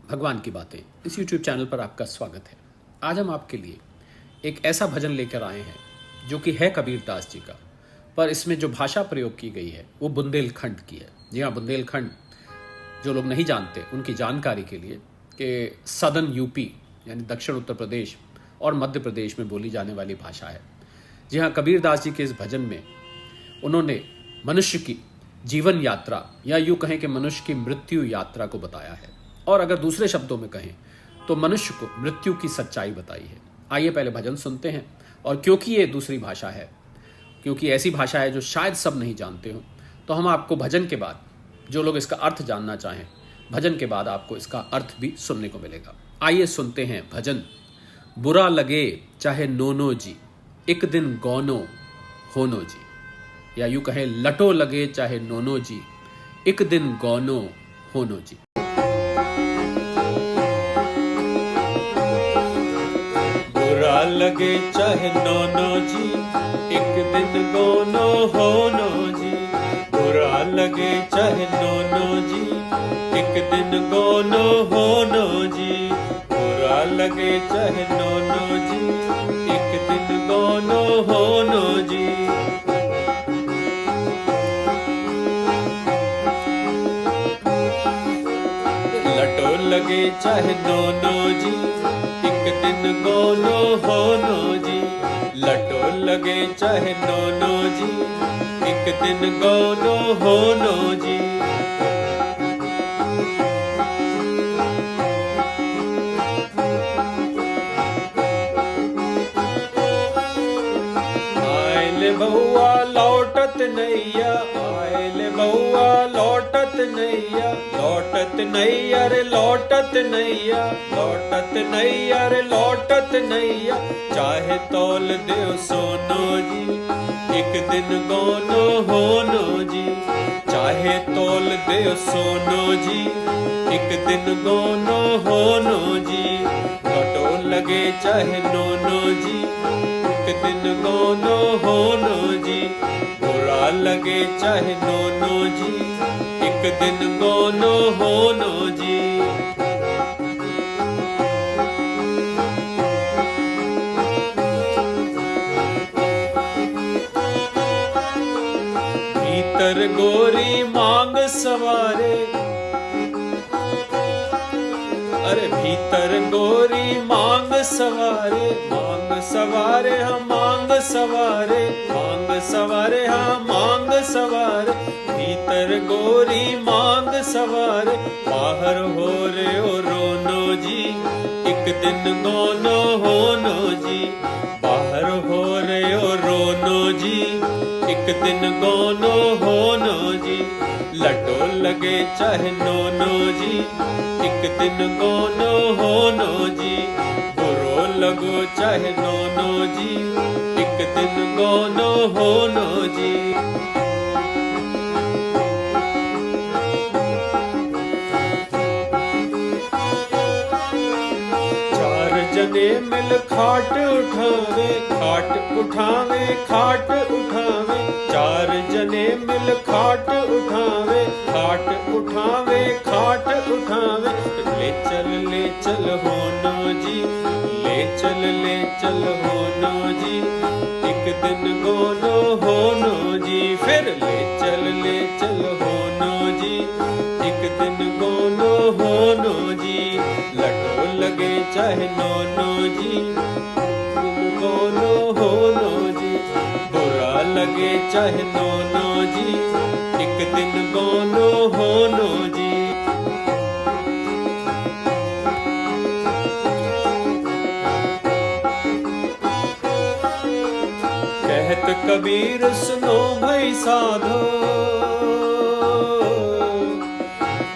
भगवान की बातें इस YouTube चैनल पर आपका स्वागत है। आज हम आपके लिए एक ऐसा भजन लेकर आए हैं जो कि है कबीर दास जी का, पर इसमें जो भाषा प्रयोग की गई है वो बुंदेलखंड की है। जी हाँ, बुंदेलखंड जो लोग नहीं जानते उनकी जानकारी के लिए कि सदर्न यूपी यानी दक्षिण उत्तर प्रदेश और मध्य प्रदेश में बोली जाने वाली भाषा है। जी हाँ, कबीर दास जी के इस भजन में उन्होंने मनुष्य की जीवन यात्रा या यूँ कहें कि मनुष्य की मृत्यु यात्रा को बताया है, और अगर दूसरे शब्दों में कहें तो मनुष्य को मृत्यु की सच्चाई बताई है। आइए पहले भजन सुनते हैं। और क्योंकि ये दूसरी भाषा है, क्योंकि ऐसी भाषा है जो शायद सब नहीं जानते हो, तो हम आपको भजन के बाद, जो लोग इसका अर्थ जानना चाहें, भजन के बाद आपको इसका अर्थ भी सुनने को मिलेगा। आइए सुनते हैं भजन। बुरा लगे चाहे नोनो जी, एक दिन गौनो होनो जी, या यूं कहें लटो लगे चाहे नोनो जी, एक दिन गौनो होनो जी। बुरा लगे चाहे नोनो जी, एक दिन गौनो होनो जी। बुरा लगे चाहे नोनो जी, एक दिन गौनो होनो जी। बुरा लगे चाहे नोनो जी, एक दिन गौनो होनो जी। लटो लगे चाहे नोनो जी, एक दिन गौनो होनो जी। लटो लगे चाहे नोनो जी, एक दिन गौनो होनो जी। आयल बउआ लौटत नैया, आयल बउआ लौटत नैया। लौटत नैया रे लौटत नैया, लौटत नैया रे लौटत नैया। चाहे तौल देव सोनो जी, एक दिन गौनो होनो जी। चाहे तौल देव सोनो जी, एक दिन गौनो होनो जी। लटो लगे चाहे नोनो जी, एक दिन गौनो होनो जी। बुरा लगे चाहे नोनो जी, एक दिन गौनो होनो जी। भीतर गोरी मांग सवारे, अरे भीतर गोरी मांग सवारे। मांग सवारे हाँ मांग सवारे, मांग सवारे हाँ मांग सवारे। भीतर गोरी मांग सवारे, बाहर हो रे ओ रोनो जी, एक दिन गौनो होनो जी। बाहर हो रे ओ रोनो जी, एक दिन गौनो होनो जी। लटो लगे चाहे नोनो जी, एक दिन गौनो होनो जी। बुरो लगो चाहे नोनो जी, एक दिन गौनो होनो जी। चार जने मिल खाट उठावे, खाट उठावे, खाट उठावे। चार जने मिल खाट उठावे, खाट उठावे, खाट उठावे। ले चल होनो जी, ले चल होनो जी। एक दिन गौनो होनो जी, फिर ले चल होनो जी। एक दिन गौनो होनो जी। लटो लगे चाहे नोनो जी, दिन गौनो होनो जी। बुरा लगे चाहे नोनो जी, एक दिन गौनो होनो जी। कहत कबीर सुनो भाई साधो,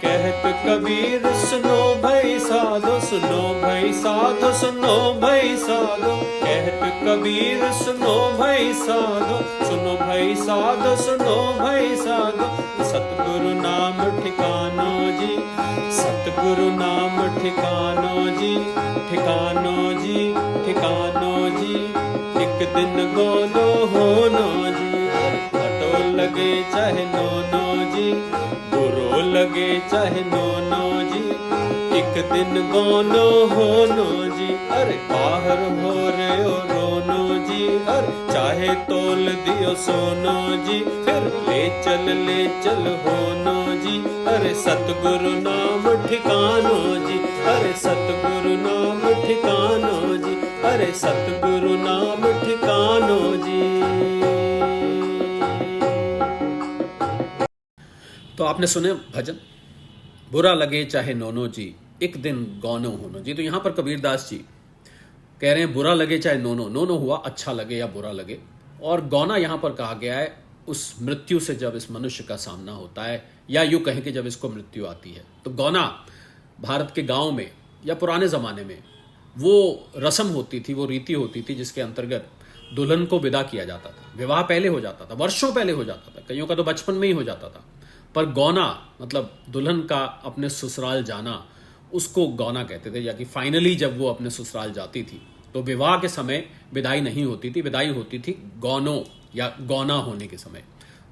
कहत कबीर सुनो भाई साधो। सुनो भाई साधो, सुनो भाई साधो। कहत कबीर सुनो भाई साधो, सुनो भाई साधो, सुनो भाई साधो। सतगुरु नाम ठिकानो जी, सतगुरु नाम ठिकानो जी। ठिकानो जी, ठिकानो जी। एक दिन गौनो होनो जी। लटो लगे चाहे नोनो जी, बुरो लगे चाहे नोनो जी। एक एक दिन गोनो होनो जी, अरे बाहर हो रे ओ रोनो जी, अरे चाहे तोल दियो सोनो जी, फिर ले चल होनो जी, अरे सतगुरु नाम ठिकानो जी, अरे सतगुरु नाम ठिकानो जी, अरे सतगुरु नाम ठिकानो जी। तो आपने सुने भजन, बुरा लगे चाहे नोनो जी, एक दिन गौनो होनो जी। तो यहाँ पर कबीरदास जी कह रहे हैं बुरा लगे चाहे नोनो, नोनो हुआ अच्छा लगे या बुरा लगे, और गौना यहाँ पर कहा गया है उस मृत्यु से जब इस मनुष्य का सामना होता है, या यूं कहें कि जब इसको मृत्यु आती है। तो गौना भारत के गांव में या पुराने ज़माने में वो रस्म होती थी, वो रीति होती थी जिसके अंतर्गत दुल्हन को विदा किया जाता था। विवाह पहले हो जाता था, वर्षों पहले हो जाता था, कईयों का तो बचपन में ही हो जाता था, पर गौना मतलब दुल्हन का अपने ससुराल जाना, उसको गौना कहते थे। या कि फाइनली जब वो अपने ससुराल जाती थी तो विवाह के समय विदाई नहीं होती थी, विदाई होती थी गौनों या गौना होने के समय।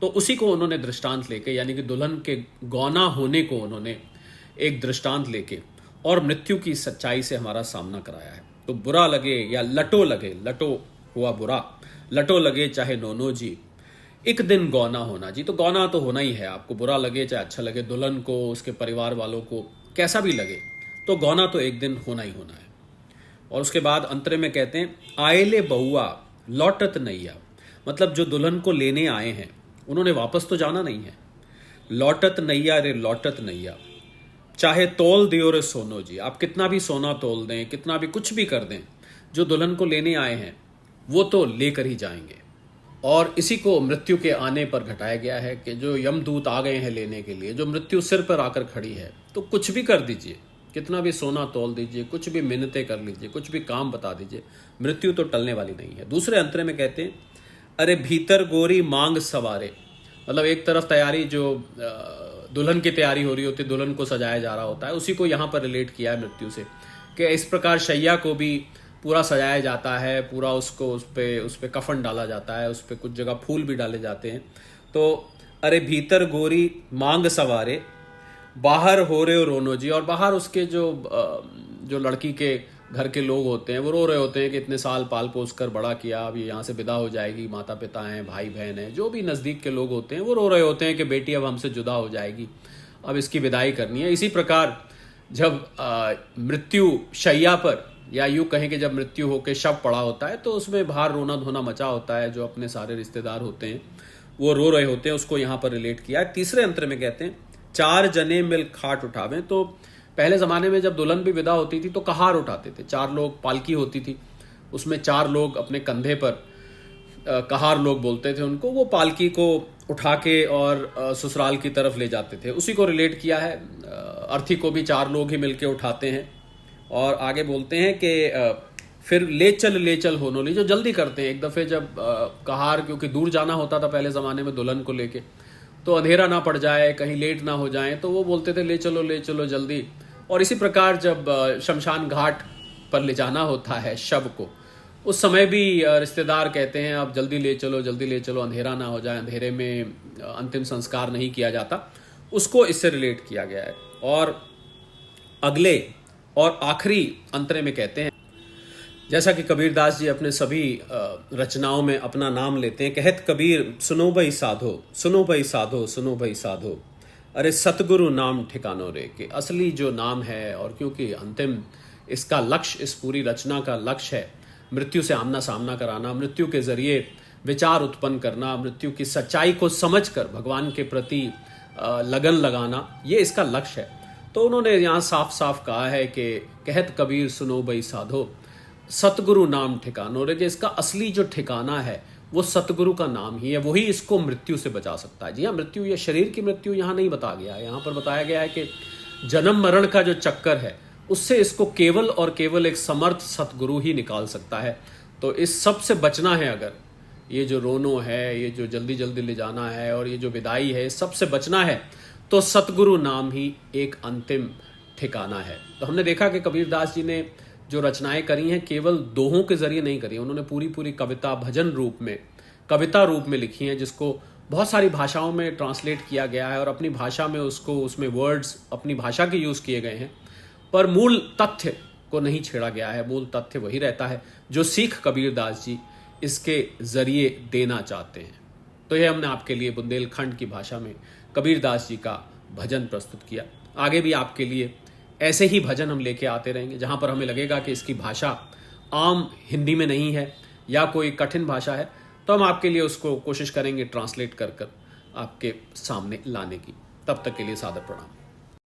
तो उसी को उन्होंने दृष्टांत लेके, यानी कि दुल्हन के गौना होने को उन्होंने एक दृष्टांत लेके और मृत्यु की सच्चाई से हमारा सामना कराया है। तो बुरा लगे या लटो लगे, लटो हुआ बुरा, लटो लगे चाहे नोनो जी, एक दिन गौना होना जी। तो गौना तो होना ही है, आपको बुरा लगे चाहे अच्छा लगे, दुल्हन को, उसके परिवार वालों को कैसा भी लगे, तो गौना तो एक दिन होना ही होना है। और उसके बाद अंतरे में कहते हैं आएले बहुआ लौटत नैया, मतलब जो दुल्हन को लेने आए हैं उन्होंने वापस तो जाना नहीं है। लौटत नैया रे लौटत नैया, चाहे तोल दियो रे सोनो जी, आप कितना भी सोना तोल दें, कितना भी कुछ भी कर दें, जो दुल्हन को लेने आए हैं वो तो लेकर ही जाएंगे। और इसी को मृत्यु के आने पर घटाया गया है कि जो यमदूत आ गए हैं लेने के लिए, जो मृत्यु सिर पर आकर खड़ी है, तो कुछ भी कर दीजिए, कितना भी सोना तोल दीजिए, कुछ भी मिन्नतें कर लीजिए, कुछ भी काम बता दीजिए, मृत्यु तो टलने वाली नहीं है। दूसरे अंतरे में कहते हैं अरे भीतर गोरी मांग सवारे, मतलब एक तरफ तैयारी, जो दुल्हन की तैयारी हो रही होती है, दुल्हन को सजाया जा रहा होता है, उसी को यहाँ पर रिलेट किया है मृत्यु से, कि इस प्रकार शैया को भी पूरा सजाया जाता है, पूरा उसको उस पे कफन डाला जाता है, उस पे कुछ जगह फूल भी डाले जाते हैं। तो अरे भीतर गोरी मांग सवारे, बाहर हो रहे हो रोनो जी, और बाहर उसके जो लड़की के घर के लोग होते हैं वो रो रहे होते हैं कि इतने साल पाल पोस कर बड़ा किया, अब ये यहाँ से विदा हो जाएगी, माता पिता हैं, भाई बहन हैं, जो भी नज़दीक के लोग होते हैं वो रो रहे होते हैं कि बेटी अब हमसे जुदा हो जाएगी, अब इसकी विदाई करनी है। इसी प्रकार जब मृत्यु शैया पर, या यूँ कहें कि जब मृत्यु होकर शव पड़ा होता है, तो उसमें बाहर रोना धोना मचा होता है, जो अपने सारे रिश्तेदार होते हैं वो रो रहे होते हैं, उसको यहाँ पर रिलेट किया है। तीसरे अंतर में कहते हैं चार जने मिल खाट उठावें। तो पहले ज़माने में जब दुल्हन भी विदा होती थी तो कहार उठाते थे, चार लोग, पालकी होती थी, उसमें चार लोग अपने कंधे पर, कहार लोग बोलते थे उनको, वो पालकी को उठा के और ससुराल की तरफ ले जाते थे। उसी को रिलेट किया है, अर्थी को भी चार लोग ही मिलके उठाते हैं। और आगे बोलते हैं कि फिर ले चल होनो ली, जो जल्दी करते हैं। एक दफ़े जब कहार, क्योंकि दूर जाना होता था पहले ज़माने में दुल्हन को लेके, तो अंधेरा ना पड़ जाए, कहीं लेट ना हो जाए, तो वो बोलते थे ले चलो जल्दी। और इसी प्रकार जब शमशान घाट पर ले जाना होता है शव को, उस समय भी रिश्तेदार कहते हैं अब जल्दी ले चलो, अंधेरा ना हो जाए, अंधेरे में अंतिम संस्कार नहीं किया जाता, उसको इससे रिलेट किया गया है। और अगले और आखिरी अंतरे में कहते हैं, जैसा कि कबीरदास जी अपने सभी रचनाओं में अपना नाम लेते हैं, कहत कबीर सुनो भाई साधो, सुनो भाई साधो, सुनो भाई साधो, अरे सतगुरु नाम ठिकानो रे, के असली जो नाम है, और क्योंकि अंतिम इसका लक्ष्य, इस पूरी रचना का लक्ष्य है मृत्यु से आमना सामना कराना, मृत्यु के जरिए विचार उत्पन्न करना, मृत्यु की सच्चाई को समझकर भगवान के प्रति लगन लगाना, ये इसका लक्ष्य है। तो उन्होंने यहाँ साफ साफ कहा है कि कहत कबीर सुनो भाई साधो, सतगुरु नाम ठिकानो रे, कि इसका असली जो ठिकाना है वो सतगुरु का नाम ही है, वही इसको मृत्यु से बचा सकता है। जी हाँ, मृत्यु, ये शरीर की मृत्यु यहाँ नहीं बताया गया है, यहाँ पर बताया गया है कि जन्म मरण का जो चक्कर है उससे इसको केवल और केवल एक समर्थ सतगुरु ही निकाल सकता है। तो इस सब से बचना है, अगर ये जो रोनो है, ये जो जल्दी जल्दी ले जाना है, और ये जो विदाई है, सब से बचना है, तो सतगुरु नाम ही एक अंतिम ठिकाना है। तो हमने देखा कि कबीरदास जी ने जो रचनाएं करी हैं केवल दोहों के जरिए नहीं करी, उन्होंने पूरी पूरी कविता भजन रूप में, कविता रूप में लिखी हैं, जिसको बहुत सारी भाषाओं में ट्रांसलेट किया गया है, और अपनी भाषा में उसको, उसमें वर्ड्स अपनी भाषा के यूज़ किए गए हैं, पर मूल तथ्य को नहीं छेड़ा गया है। मूल तथ्य वही रहता है जो सीख कबीरदास जी इसके जरिए देना चाहते हैं। तो यह हमने आपके लिए बुंदेलखंड की भाषा में कबीरदास जी का भजन प्रस्तुत किया। आगे भी आपके लिए ऐसे ही भजन हम लेके आते रहेंगे, जहां पर हमें लगेगा कि इसकी भाषा आम हिंदी में नहीं है या कोई कठिन भाषा है, तो हम आपके लिए उसको कोशिश करेंगे ट्रांसलेट कर आपके सामने लाने की। तब तक के लिए सादर प्रणाम।